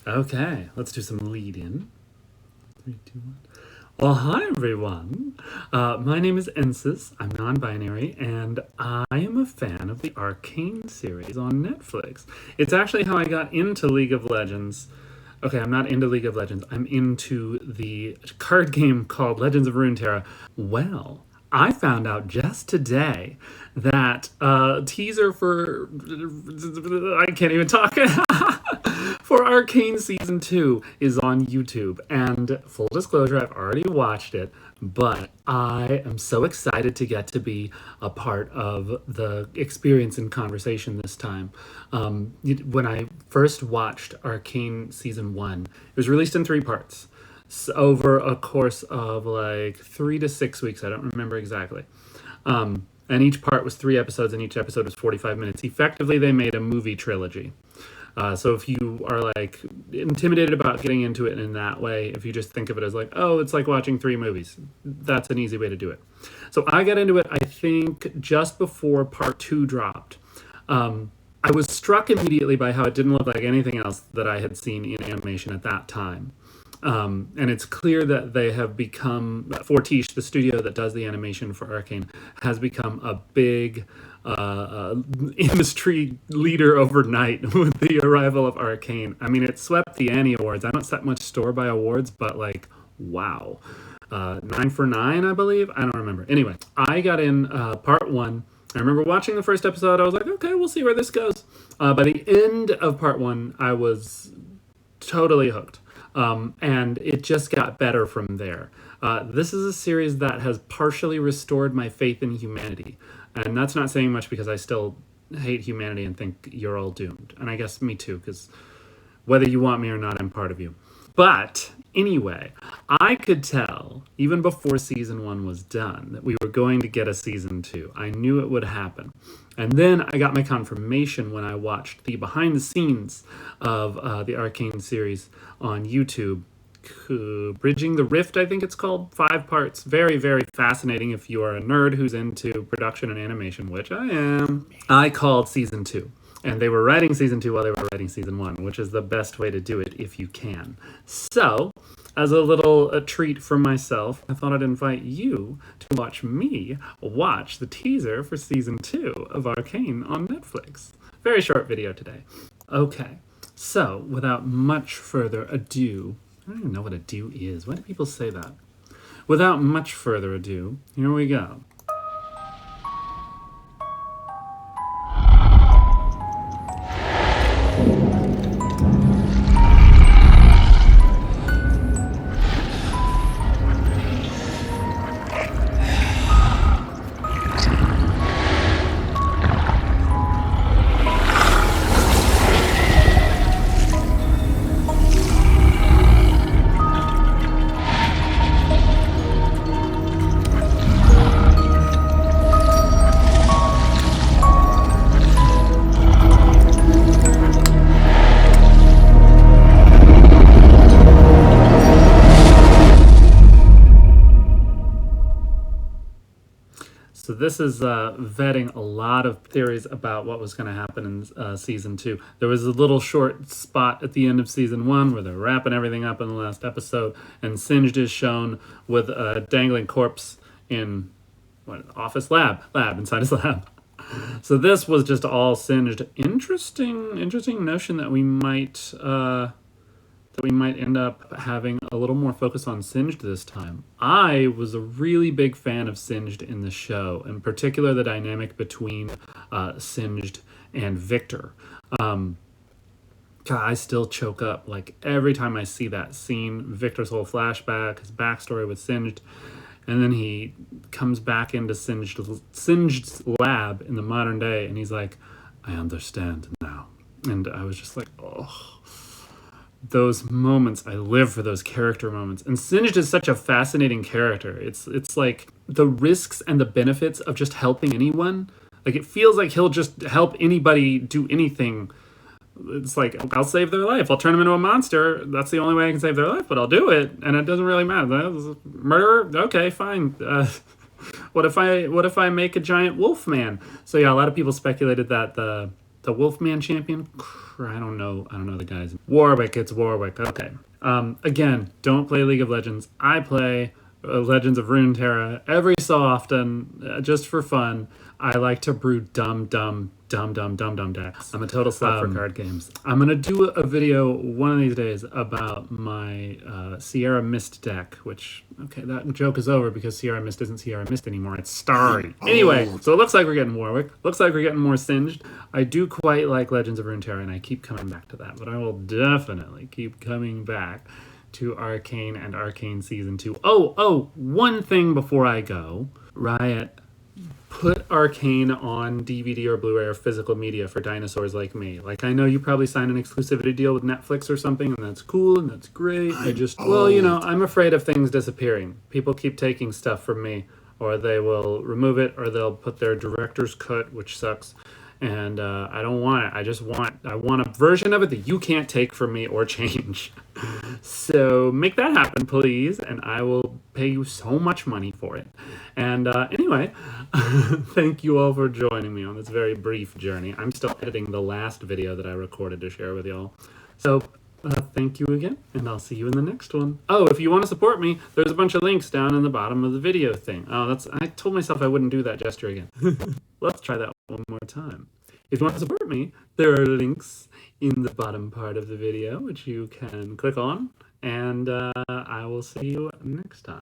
Okay, let's do some lead in. 3, 2, 1. Well, hi everyone. My name is Ensis. I'm non-binary, and I am a fan of the ARCANE series on Netflix. It's actually how I got into League of Legends. Okay, I'm not into League of Legends. I'm into the card game called Legends of Runeterra. Well, I found out just today that teaser for I can't even talk for ARCANE Season 2 is on YouTube. And full disclosure, I've already watched it, but I am so excited to get to be a part of the experience and conversation this time. When I first watched ARCANE Season 1, it was released in 3 parts. So over a course of like 3 to 6 weeks. I don't remember exactly. And each part was 3 episodes, and each episode was 45 minutes. Effectively, they made a movie trilogy. So if you are like intimidated about getting into it in that way, if you just think of it as like, oh, it's like watching 3 movies, that's an easy way to do it. So I got into it, I think, just before part 2 dropped. I was struck immediately by how it didn't look like anything else that I had seen in animation at that time. And it's clear that they have become, Fortiche, the studio that does the animation for ARCANE, has become a big industry leader overnight with the arrival of ARCANE. I mean, it swept the Annie Awards. I don't set much store by awards, but like, wow. 9 for 9, I believe. I don't remember. Anyway, I got in part 1. I remember watching the first episode. I was like, okay, we'll see where this goes. By the end of part 1, I was totally hooked. And it just got better from there. This is a series that has partially restored my faith in humanity. And that's not saying much because I still hate humanity and think you're all doomed. And I guess me too, because whether you want me or not, I'm part of you. But anyway, I could tell, even before season 1 was done, that we were going to get a season 2. I knew it would happen. And then I got my confirmation when I watched the behind the scenes of the ARCANE series on YouTube. Bridging the Rift, I think it's called. 5 parts. Very, very fascinating if you are a nerd who's into production and animation, which I am. I called season 2. And they were writing season 2 while they were writing season 1, which is the best way to do it if you can. So, as a little treat for myself, I thought I'd invite you to watch me watch the teaser for season 2 of ARCANE on Netflix. Very short video today. Okay, so without much further ado, I don't even know what ado is. Why do people say that? Without much further ado, here we go. So this is vetting a lot of theories about what was going to happen in season 2. There was a little short spot at the end of season 1 where they're wrapping everything up in the last episode, and Singed is shown with a dangling corpse in office lab inside his lab. So this was just all Singed. Interesting notion that we might end up having a little more focus on Singed this time. I was a really big fan of Singed in the show, in particular the dynamic between Singed and Victor. God, I still choke up like every time I see that scene. Victor's whole flashback, his backstory with Singed, and then he comes back into Singed's lab in the modern day, and he's like, I understand now. And I was just like, oh. Those moments, I live for those character moments. And Singed is such a fascinating character. It's like the risks and the benefits of just helping anyone. Like, it feels like he'll just help anybody do anything. It's like, I'll save their life. I'll turn them into a monster. That's the only way I can save their life, but I'll do it. And it doesn't really matter. Murderer? Okay, fine. What if I make a giant wolf man? So yeah, a lot of people speculated that the the Wolfman champion. I don't know the guys. Warwick, it's Warwick. Okay. Again, don't play League of Legends. I play Legends of Runeterra every so often, just for fun. I like to brew dumb decks. I'm a total slut for card games. I'm gonna do a video one of these days about my Sierra Mist deck, which, okay, that joke is over because Sierra Mist isn't Sierra Mist anymore, it's Starry. Anyway, so it looks like we're getting Warwick, looks like we're getting more Singed. I do quite like Legends of Runeterra, and I keep coming back to that, but I will definitely keep coming back to Arcane and Arcane Season 2. Oh, one thing before I go. Riot, put Arcane on DVD or Blu-ray or physical media for dinosaurs like me. Like, I know you probably signed an exclusivity deal with Netflix or something, and that's cool, and that's great. Well, you know, I'm afraid of things disappearing. People keep taking stuff from me, or they will remove it, or they'll put their director's cut, which sucks. And I don't want it. I want a version of it that you can't take from me or change. So make that happen, please, and I will pay you so much money for it. And anyway, thank you all for joining me on this very brief journey. I'm still editing the last video that I recorded to share with y'all. So thank you again, and I'll see you in the next one. Oh, if you want to support me, there's a bunch of links down in the bottom of the video thing. I told myself I wouldn't do that gesture again. Let's try that one more time. If you want to support me, there are links in the bottom part of the video, which you can click on, and I will see you next time.